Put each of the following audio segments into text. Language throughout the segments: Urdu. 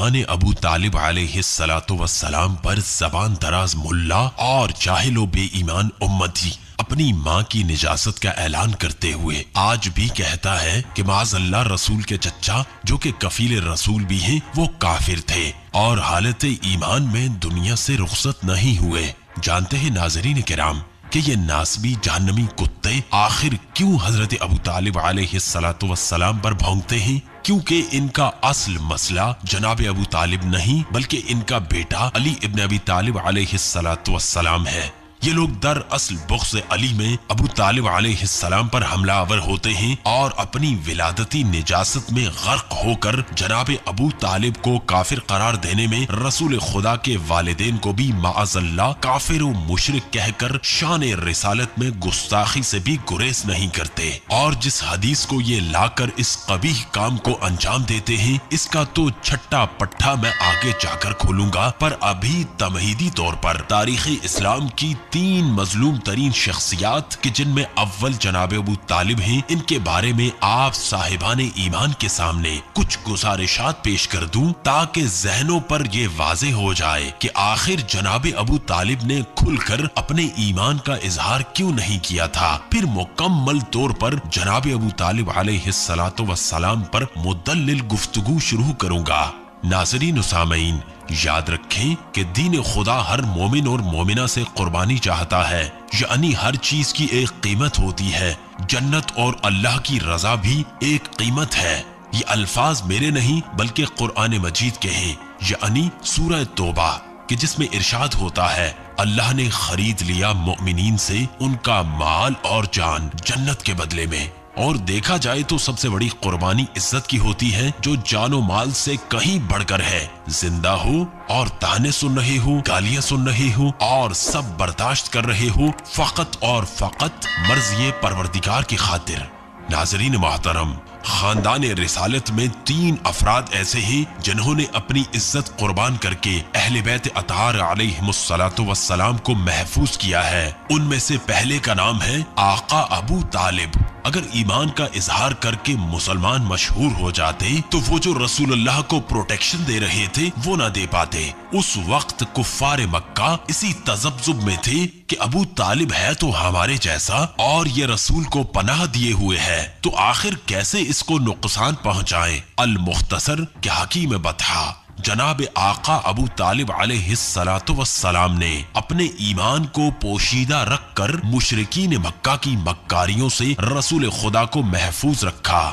امتحان ابو طالب علیہ السلام پر زبان دراز ملا اور جاہل و بے ایمان امتی اپنی ماں کی نجاست کا اعلان کرتے ہوئے آج بھی کہتا ہے کہ معاذ اللہ رسول کے چچا جو کہ کفیل رسول بھی ہیں وہ کافر تھے اور حالت ایمان میں دنیا سے رخصت نہیں ہوئے۔ جانتے ہیں ناظرین کرام کہ یہ ناسبی جہنمی کتے آخر کیوں حضرت ابو طالب علیہ السلام پر بھونکتے ہیں؟ کیونکہ ان کا اصل مسئلہ جناب ابو طالب نہیں بلکہ ان کا بیٹا علی ابن ابی طالب علیہ السلام ہے۔ یہ لوگ در اصل بغض علی میں ابو طالب علیہ السلام پر حملہ آور ہوتے ہیں اور اپنی ولادتی نجاست میں غرق ہو کر جناب ابو طالب کو کافر قرار دینے میں رسول خدا کے والدین کو بھی معاذ اللہ کافر و مشرک کہہ کر شان رسالت میں گستاخی سے بھی گریز نہیں کرتے، اور جس حدیث کو یہ لا کر اس قبیح کام کو انجام دیتے ہیں اس کا تو چھٹا پٹھا میں آگے جا کر کھولوں گا، پر ابھی تمہیدی طور پر تاریخ اسلام کی 3 مظلوم ترین شخصیات کہ جن میں اول جناب ابو طالب ہیں، ان کے بارے میں آپ صاحبان ایمان کے سامنے کچھ گزارشات پیش کر دوں تاکہ ذہنوں پر یہ واضح ہو جائے کہ آخر جناب ابو طالب نے کھل کر اپنے ایمان کا اظہار کیوں نہیں کیا تھا۔ پھر مکمل طور پر جناب ابو طالب علیہ السلام پر مدلل گفتگو شروع کروں گا۔ ناظرین و سامعین، یاد رکھیں کہ دین خدا ہر مومن اور مومنہ سے قربانی چاہتا ہے، یعنی ہر چیز کی ایک قیمت ہوتی ہے، جنت اور اللہ کی رضا بھی ایک قیمت ہے۔ یہ الفاظ میرے نہیں بلکہ قرآن مجید کے ہیں، یعنی سورہ توبہ کہ جس میں ارشاد ہوتا ہے اللہ نے خرید لیا مومنین سے ان کا مال اور جان جنت کے بدلے میں۔ اور دیکھا جائے تو سب سے بڑی قربانی عزت کی ہوتی ہے جو جان و مال سے کہیں بڑھ کر ہے۔ زندہ ہو اور تانے سن رہے ہو، گالیاں سن رہے ہو اور سب برداشت کر رہے ہو فقط اور فقط مرضی پروردگار کی خاطر۔ ناظرین محترم، خاندان رسالت میں 3 افراد ایسے ہیں جنہوں نے اپنی عزت قربان کر کے اہل بیت اطہار علیہم السلام کو محفوظ کیا ہے۔ ان میں سے پہلے کا نام ہے آقا ابو طالب۔ اگر ایمان کا اظہار کر کے مسلمان مشہور ہو جاتے تو وہ جو رسول اللہ کو پروٹیکشن دے رہے تھے وہ نہ دے پاتے۔ اس وقت کفار مکہ اسی تذبذب میں تھے کہ ابو طالب ہے تو ہمارے جیسا اور یہ رسول کو پناہ دیے ہوئے ہے تو آخر کیسے اس کو نقصان پہنچائیں۔ المختصر کہ حکیم بطحہ جناب آقا ابو طالب علیہ السلام نے اپنے ایمان کو پوشیدہ رکھ کر مشرکین مکہ کی مکاریوں سے رسول خدا کو محفوظ رکھا۔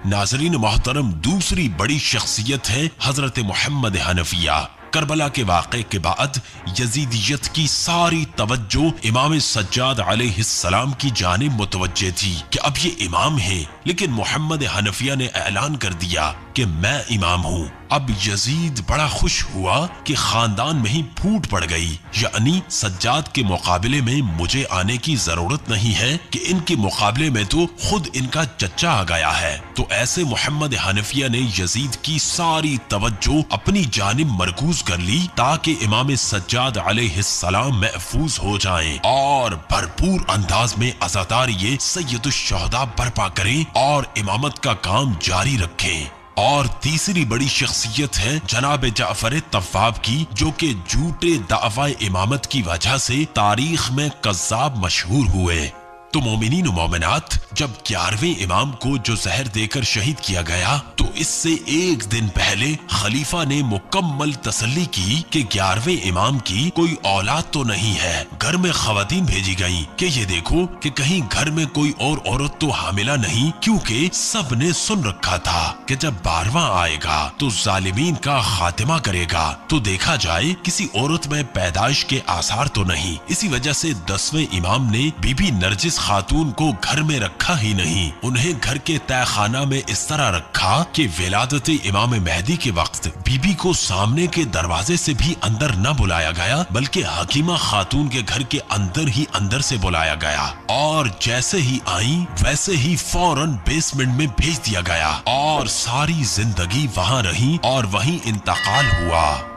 ناظرین محترم، دوسری بڑی شخصیت ہے حضرت محمد حنفیہ۔ کربلا کے واقعے کے بعد یزیدیت کی ساری توجہ امام سجاد علیہ السلام کی جانب متوجہ تھی کہ اب یہ امام ہیں، لیکن محمد حنفیہ نے اعلان کر دیا کہ میں امام ہوں۔ اب یزید بڑا خوش ہوا کہ خاندان میں ہی پھوٹ پڑ گئی، یعنی سجاد کے مقابلے میں مجھے آنے کی ضرورت نہیں ہے کہ ان کے مقابلے میں تو خود ان کا چچا آ گیا ہے۔ تو ایسے محمد حنفیہ نے یزید کی ساری توجہ اپنی جانب مرکوز کر لی تاکہ امام سجاد علیہ السلام محفوظ ہو جائیں اور بھرپور انداز میں عزاداری سید الشہداء برپا کریں اور امامت کا کام جاری رکھیں۔ اور تیسری بڑی شخصیت ہے جناب جعفر طواب کی، جو کہ جھوٹے دعوی امامت کی وجہ سے تاریخ میں کذاب مشہور ہوئے۔ تو مومنین و مومنات، جب 11ویں امام کو جو زہر دے کر شہید کیا گیا تو اس سے ایک دن پہلے خلیفہ نے مکمل تسلی کی کہ 11ویں امام کی کوئی اولاد تو نہیں ہے۔ گھر میں خواتین بھیجی گئیں کہ یہ دیکھو کہ کہیں گھر میں کوئی اور عورت تو حاملہ نہیں، کیونکہ سب نے سن رکھا تھا کہ جب 12واں آئے گا تو ظالمین کا خاتمہ کرے گا، تو دیکھا جائے کسی عورت میں پیدائش کے آثار تو نہیں۔ اسی وجہ سے 10ویں امام نے بی بی نرجس خاتون کو گھر میں رکھا ہی نہیں، انہیں گھر کے تہہ خانہ میں اس طرح رکھا کہ ولادت امام مہدی کے وقت بی بی کو سامنے کے دروازے سے بھی اندر نہ بلایا گیا بلکہ حکیمہ خاتون کے گھر کے اندر سے بلایا گیا، اور جیسے ہی آئیں ویسے ہی فوراً بیسمنٹ میں بھیج دیا گیا اور ساری زندگی وہاں رہی اور وہیں انتقال ہوا۔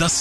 10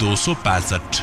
265।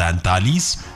43,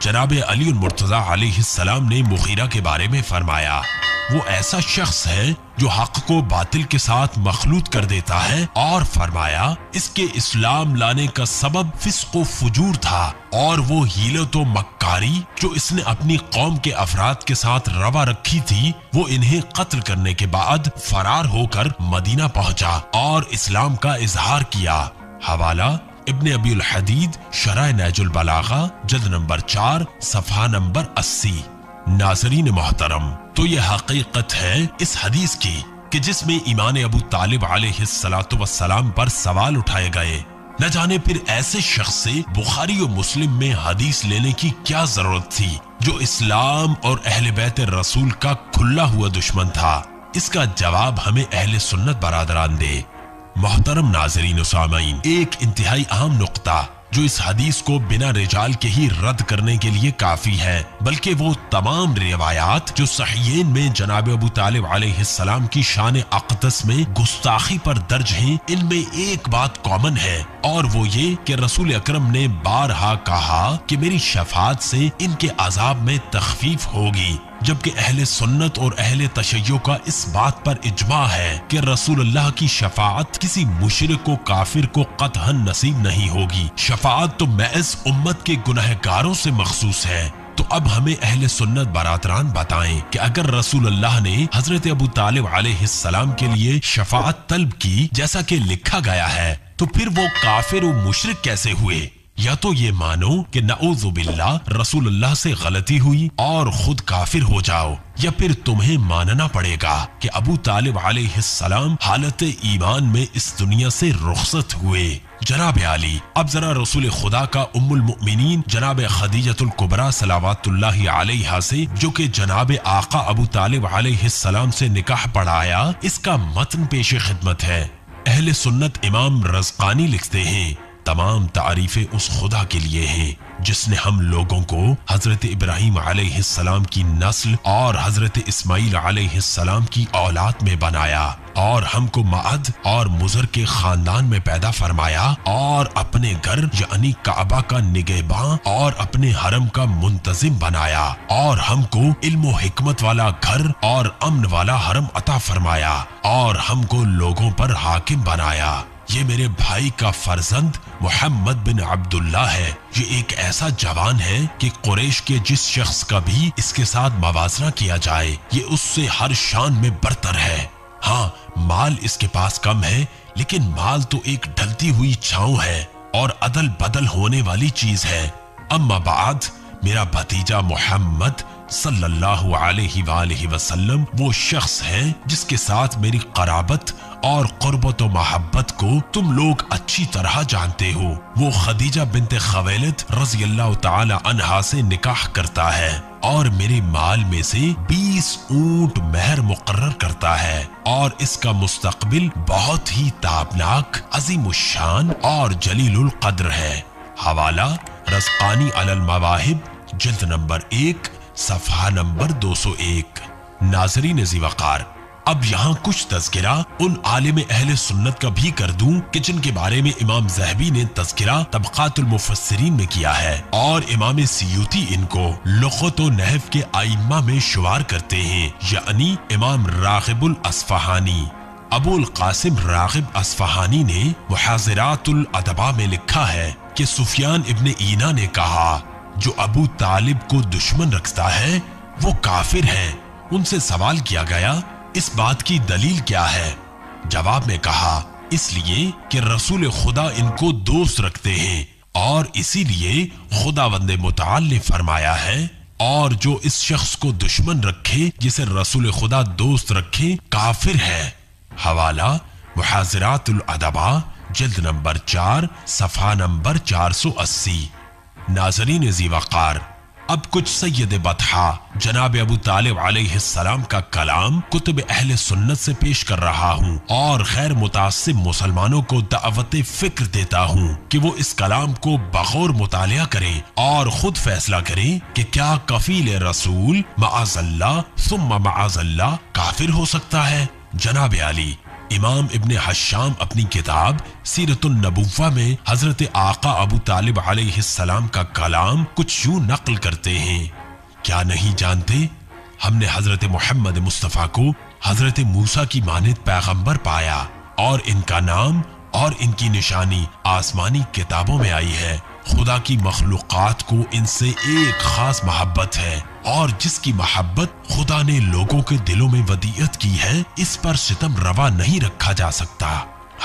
جناب علی المرتضیٰ علیہ السلام نے مغیرہ کے بارے میں فرمایا، وہ ایسا شخص ہے جو حق کو باطل کے ساتھ مخلوط کر دیتا ہے، اور فرمایا اس کے اسلام لانے کا سبب فسق و فجور تھا، اور وہ حیلت و مکاری جو اس نے اپنی قوم کے افراد کے ساتھ روا رکھی تھی، وہ انہیں قتل کرنے کے بعد فرار ہو کر مدینہ پہنچا اور اسلام کا اظہار کیا۔ حوالہ ابن ابی الحدید شرح نہج البلاغہ جلد نمبر 4 صفحہ نمبر 80۔ ناظرین محترم، تو یہ حقیقت ہے اس حدیث کی کہ جس میں ایمان ابو طالب علیہ السلام پر سوال اٹھائے گئے۔ نہ جانے پھر ایسے شخص سے بخاری و مسلم میں حدیث لینے کی کیا ضرورت تھی جو اسلام اور اہل بیت رسول کا کھلا ہوا دشمن تھا۔ اس کا جواب ہمیں اہل سنت برادران دے۔ محترم ناظرین و سامعین، ایک انتہائی اہم نقطہ جو اس حدیث کو بنا رجال کے ہی رد کرنے کے لیے کافی ہے، بلکہ وہ تمام روایات جو صحیحین میں جناب ابو طالب علیہ السلام کی شان اقدس میں گستاخی پر درج ہیں، ان میں ایک بات کامن ہے، اور وہ یہ کہ رسول اکرم نے بارہا کہا کہ میری شفاعت سے ان کے عذاب میں تخفیف ہوگی، جبکہ اہل سنت اور اہل تشیع کا اس بات پر اجماع ہے کہ رسول اللہ کی شفاعت کسی مشرک و کافر کو قطعاً نصیب نہیں ہوگی۔ شفاعت تو محض امت کے گنہگاروں سے مخصوص ہے۔ تو اب ہمیں اہل سنت برادران بتائیں کہ اگر رسول اللہ نے حضرت ابو طالب علیہ السلام کے لیے شفاعت طلب کی جیسا کہ لکھا گیا ہے، تو پھر وہ کافر و مشرک کیسے ہوئے؟ یا تو یہ مانو کہ نعوذ باللہ رسول اللہ سے غلطی ہوئی اور خود کافر ہو جاؤ، یا پھر تمہیں ماننا پڑے گا کہ ابو طالب علیہ السلام حالت ایمان میں اس دنیا سے رخصت ہوئے۔ جناب علی، اب ذرا رسول خدا کا ام المؤمنین جناب خدیجۃ الکبریٰ صلوات اللہ علیہا سے، جو کہ جناب آقا ابو طالب علیہ السلام سے نکاح پڑھایا، اس کا متن پیش خدمت ہے۔ اہل سنت امام رزقانی لکھتے ہیں، تمام تعریفیں اس خدا کے لیے ہیں جس نے ہم لوگوں کو حضرت ابراہیم علیہ السلام کی نسل اور حضرت اسماعیل علیہ السلام کی اولاد میں بنایا، اور ہم کو معد اور مضر کے خاندان میں پیدا فرمایا، اور اپنے گھر یعنی کعبہ کا نگہباں اور اپنے حرم کا منتظم بنایا، اور ہم کو علم و حکمت والا گھر اور امن والا حرم عطا فرمایا، اور ہم کو لوگوں پر حاکم بنایا۔ یہ میرے بھائی کا فرزند محمد بن عبداللہ ہے۔ یہ ایک ایسا جوان ہے کہ قریش کے جس شخص کا بھی اس کے ساتھ موازنہ کیا جائے، یہ اس سے ہر شان میں برتر ہے۔ ہاں، مال اس کے پاس کم ہے، لیکن مال تو ایک ڈھلتی ہوئی چھاؤں ہے اور عدل بدل ہونے والی چیز ہے۔ اما بعد، میرا بھتیجا محمد صلی اللہ علیہ وآلہ وسلم وہ شخص ہے جس کے ساتھ میری قرابت اور قربت و محبت کو تم لوگ اچھی طرح جانتے ہو۔ وہ خدیجہ بنت خویلد رضی اللہ تعالی عنہا سے نکاح کرتا ہے اور میرے مال میں سے 20 اونٹ مہر مقرر کرتا ہے، اور اس کا مستقبل بہت ہی تابناک، عظیم الشان اور جلیل القدر ہے۔ حوالہ رزقانی علی المواہب جلد نمبر 1 صفحہ نمبر 201۔ ناظرین ذی وقار، اب یہاں کچھ تذکرہ ان عالم اہل سنت کا بھی کر دوں کہ جن کے بارے میں امام ذہبی نے تذکرہ طبقات المفسرین میں کیا ہے، اور امام سیوطی ان کو لغت و نحو کے ائمہ میں شمار کرتے ہیں، یعنی امام راغب الاصفہانی۔ ابو القاسم راغب اصفہانی نے محاضرات الادباء میں لکھا ہے کہ سفیان ابن عینہ نے کہا، جو ابو طالب کو دشمن رکھتا ہے وہ کافر ہے۔ ان سے سوال کیا گیا، اس بات کی دلیل کیا ہے؟ جواب میں کہا، اس لیے کہ رسول خدا ان کو دوست رکھتے ہیں، اور اسی لیے خداوند متعال نے فرمایا ہے، اور جو اس شخص کو دشمن رکھے جسے رسول خدا دوست رکھے کافر ہے۔ حوالہ محاضرات الادباء جلد نمبر 4 صفحہ نمبر 480۔ ناظرین ذی وقار، اب کچھ سید بطحہ جناب ابو طالب علیہ السلام کا کلام کتب اہل سنت سے پیش کر رہا ہوں، اور غیر متعصب مسلمانوں کو دعوت فکر دیتا ہوں کہ وہ اس کلام کو بغور مطالعہ کریں اور خود فیصلہ کریں کہ کیا کفیل رسول معاذ اللہ ثم معاذ اللہ کافر ہو سکتا ہے۔ جناب علی، امام ابن حشام اپنی کتاب سیرت النبوہ میں حضرت آقا ابو طالب علیہ السلام کا کلام کچھ یوں نقل کرتے ہیں: کیا نہیں جانتے ہم نے حضرت محمد مصطفیٰ کو حضرت موسیٰ کی مانند پیغمبر پایا، اور ان کا نام اور ان کی نشانی آسمانی کتابوں میں آئی ہے۔ خدا کی مخلوقات کو ان سے ایک خاص محبت ہے، اور جس کی محبت خدا نے لوگوں کے دلوں میں ودیعت کی ہے، اس پر ستم روا نہیں رکھا جا سکتا۔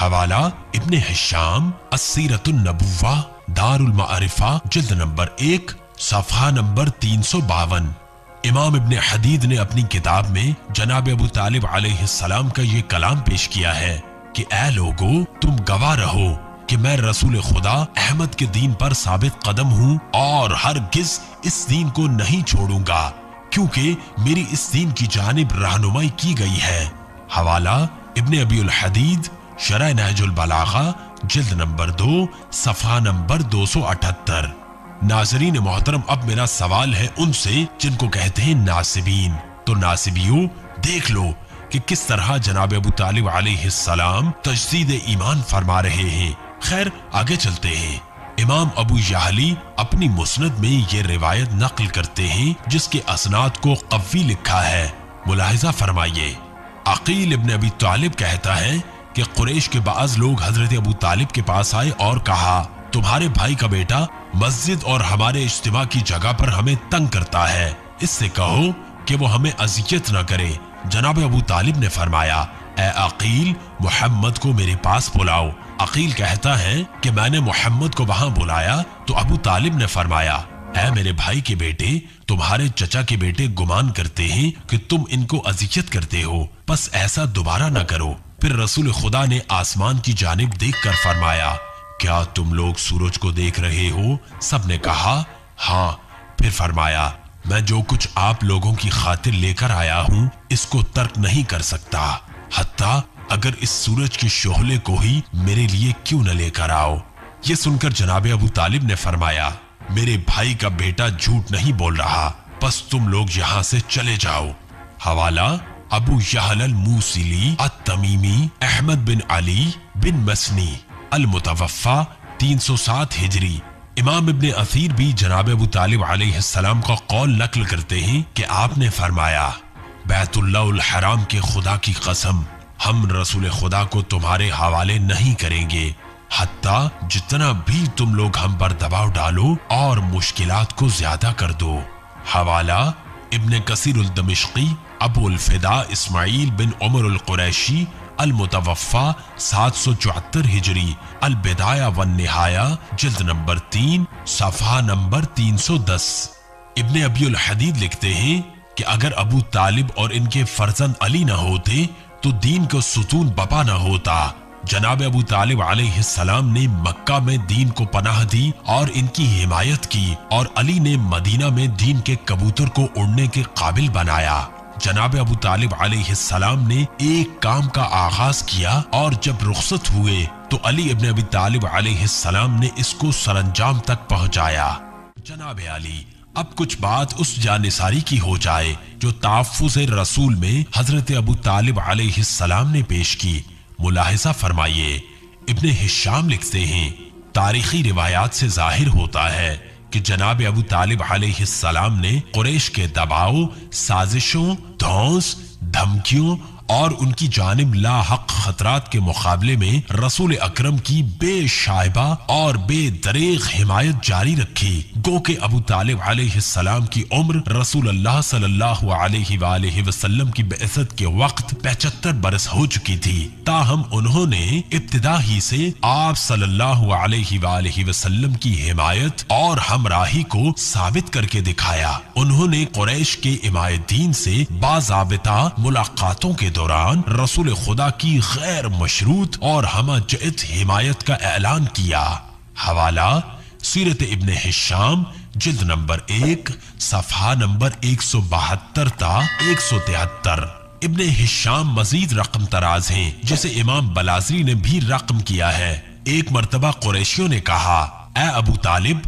حوالہ ابن حشام السیرۃ النبوہ دار المعارفہ جلد نمبر 1 صفحہ نمبر 352۔ امام ابن حدید نے اپنی کتاب میں جناب ابو طالب علیہ السلام کا یہ کلام پیش کیا ہے کہ اے لوگو، تم گواہ رہو کہ میں رسول خدا احمد کے دین پر ثابت قدم ہوں، اور ہرگز اس دین کو نہیں چھوڑوں گا، کیونکہ میری اس دین کی جانب رہنمائی کی گئی ہے۔ حوالہ ابن ابی الحدید شرح نہج البلاغہ جلد نمبر 2 صفحہ نمبر 278۔ ناظرین محترم، اب میرا سوال ہے ان سے جن کو کہتے ہیں ناصبین۔ تو ناصبیوں، دیکھ لو کہ کس طرح جناب ابو طالب علیہ السلام تجدید ایمان فرما رہے ہیں۔ خیر، آگے چلتے ہیں۔ امام ابو یعلی اپنی مسند میں یہ روایت نقل کرتے ہیں جس کے اسناد کو قوی لکھا ہے۔ ملاحظہ فرمائیے، عقیل ابن ابی طالب کہتا ہے کہ قریش کے بعض لوگ حضرت ابو طالب کے پاس آئے اور کہا، تمہارے بھائی کا بیٹا مسجد اور ہمارے اجتماع کی جگہ پر ہمیں تنگ کرتا ہے، اس سے کہو کہ وہ ہمیں اذیت نہ کرے۔ جناب ابو طالب نے فرمایا، اے عقیل، محمد کو میرے پاس بلاؤ۔ عقیل کہتا ہے کہ میں نے محمد کو وہاں بلایا تو ابو طالب نے فرمایا، اے میرے بھائی کے بیٹے، تمہارے چچا کے بیٹے گمان کرتے ہیں کہ تم ان کو اذیت کرتے ہو، بس ایسا دوبارہ نہ کرو۔ پھر رسول خدا نے آسمان کی جانب دیکھ کر فرمایا، کیا تم لوگ سورج کو دیکھ رہے ہو؟ سب نے کہا ہاں۔ پھر فرمایا، میں جو کچھ آپ لوگوں کی خاطر لے کر آیا ہوں اس کو ترک نہیں کر سکتا، حتیٰ اگر اس سورج کے شعلے کو ہی میرے لیے کیوں نہ لے کر آؤ۔ یہ سن کر جناب ابو طالب نے فرمایا، میرے بھائی کا بیٹا جھوٹ نہیں بول رہا، بس تم لوگ یہاں سے چلے جاؤ۔ حوالہ ابو یحییٰ الموصلی التمیمی احمد بن علی بن مسنی المتوفى 307 ہجری۔ امام ابن اثیر بھی جناب ابو طالب علیہ السلام کا قول نقل کرتے ہیں کہ آپ نے فرمایا، بیت اللہ الحرام کے خدا کی قسم، ہم رسول خدا کو تمہارے حوالے نہیں کریں گے، حتیٰ جتنا بھی تم لوگ ہم پر دباؤ ڈالو اور مشکلات کو زیادہ کر دو۔ حوالہ ابن کثیر الدمشقی ابو الفدا اسماعیل بن عمر القریشی المتوفى 774 ہجری، البدایہ والنہایہ جلد نمبر 3 صفحہ نمبر 310۔ ابن ابی الحدید لکھتے ہیں کہ اگر ابو طالب اور ان کے فرزند علی نہ ہوتے تو دین کو ستون بپا نہ ہوتا۔ جناب ابو طالب علیہ السلام نے مکہ میں دین کو پناہ دی اور ان کی حمایت کی، اور علی نے مدینہ میں دین کے کبوتر کو اڑنے کے قابل بنایا۔ جناب ابو طالب علیہ السلام نے ایک کام کا آغاز کیا، اور جب رخصت ہوئے تو علی ابن ابی طالب علیہ السلام نے اس کو سرانجام تک پہنچایا۔ جناب علی، اب کچھ بات اس جانثاری کی ہو جائے جو تحفظ رسول میں حضرت ابو طالب علیہ السلام نے پیش کی۔ ملاحظہ فرمائیے، ابن حشام لکھتے ہیں، تاریخی روایات سے ظاہر ہوتا ہے کہ جناب ابو طالب علیہ السلام نے قریش کے دباؤ، سازشوں، دھونس، دھمکیوں اور ان کی جانب لا حق خطرات کے مقابلے میں رسول اکرم کی بے شائبہ اور بے دریغ حمایت جاری رکھی، گو کہ ابو طالب علیہ السلام کی عمر رسول اللہ صلی اللہ علیہ وآلہ وسلم کی بعثت کے وقت 75 برس ہو چکی تھی، تاہم انہوں نے ابتدا ہی سے آپ صلی اللہ علیہ وآلہ وسلم کی حمایت اور ہمراہی کو ثابت کر کے دکھایا۔ انہوں نے قریش کے عمائدین سے باضابطہ ملاقاتوں کے دوران رسول خدا کی غیر مشروط اور ہمہ جہت حمایت کا اعلان کیا۔ حوالہ سیرت ابن حشام جلد نمبر 1 صفحہ نمبر 172 تا 173۔ ابن حشام مزید رقم تراز ہیں جسے امام بلازری نے بھی رقم کیا ہے۔ ایک مرتبہ قریشیوں نے کہا، اے ابو طالب،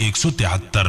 173,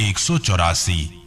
184।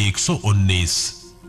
119।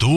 2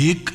1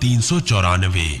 394।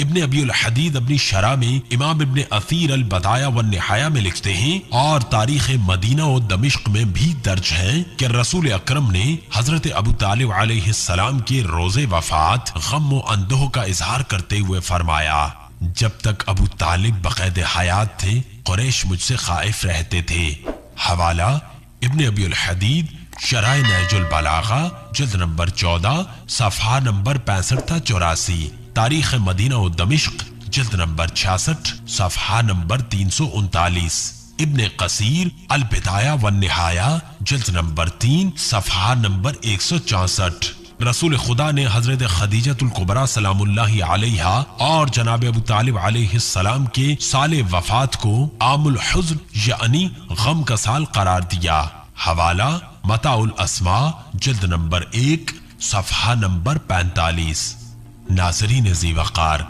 ابن ابی الحدید اپنی شرح میں امام ابن اثیر البدایہ والنہایہ میں لکھتے ہیں اور تاریخ مدینہ و دمشق میں بھی درج ہے کہ رسول اکرم نے حضرت ابو طالب علیہ السلام کے روز وفات غم و اندوہ کا اظہار کرتے ہوئے فرمایا، جب تک ابو طالب بقید حیات تھے قریش مجھ سے خائف رہتے تھے۔ حوالہ ابن ابی الحدید شرح نہج البلاغہ جلد نمبر 14 صفحہ نمبر 65 تا 84، تاریخ مدینہ و دمشق جلد نمبر 66 صفحہ نمبر 339، ابن قصیر البدایہ والنہایہ جلد نمبر 3 صفحہ نمبر 164۔ رسول خدا نے حضرت خدیجہ الکبریٰ سلام اللہ علیہا اور جناب ابو طالب علیہ السلام کے سال وفات کو عام الحزن یعنی غم کا سال قرار دیا۔ حوالہ متاع الاسماء جلد نمبر 1 صفحہ نمبر 45۔ ناظرین ذی وقار،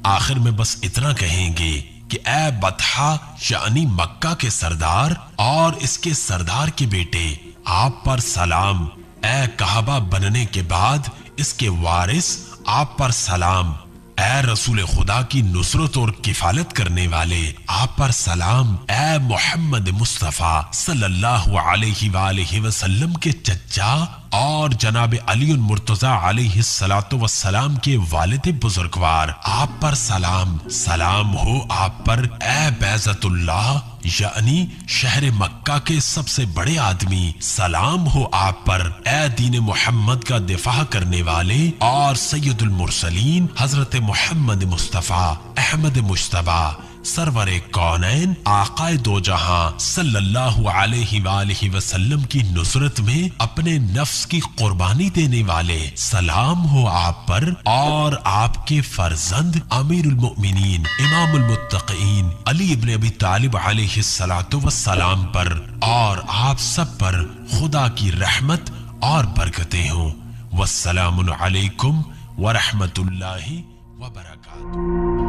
آخر میں بس اتنا کہیں گے کہ اے بطحہ یعنی مکہ کے سردار اور اس کے سردار کے بیٹے، آپ پر سلام۔ اے کعبہ بننے کے بعد اس کے وارث، آپ پر سلام۔ اے رسول خدا کی نصرت اور کفالت کرنے والے، آپ پر سلام۔ اے محمد مصطفیٰ صلی اللہ علیہ وآلہ وسلم کے چچا اور جناب علی المرتضی علیہ السلام کے والد بزرگوار، آپ پر سلام۔ سلام ہو آپ پر اے بیضۃ اللہ یعنی شہر مکہ کے سب سے بڑے آدمی، سلام ہو آپ پر اے دین محمد کا دفاع کرنے والے اور سید المرسلین حضرت محمد مصطفیٰ احمد مجتبیٰ سرور کونین آقا دو جہاں صلی اللہ علیہ وآلہ وسلم کی نصرت میں اپنے نفس کی قربانی دینے والے، سلام ہو آپ پر اور آپ کے فرزند امیر المؤمنین امام المتقین علی ابن ابی طالب علیہ السلام پر اور آپ سب پر خدا کی رحمت اور برکتیں ہوں۔ والسلام علیکم ورحمۃ اللہ وبرکاتہ۔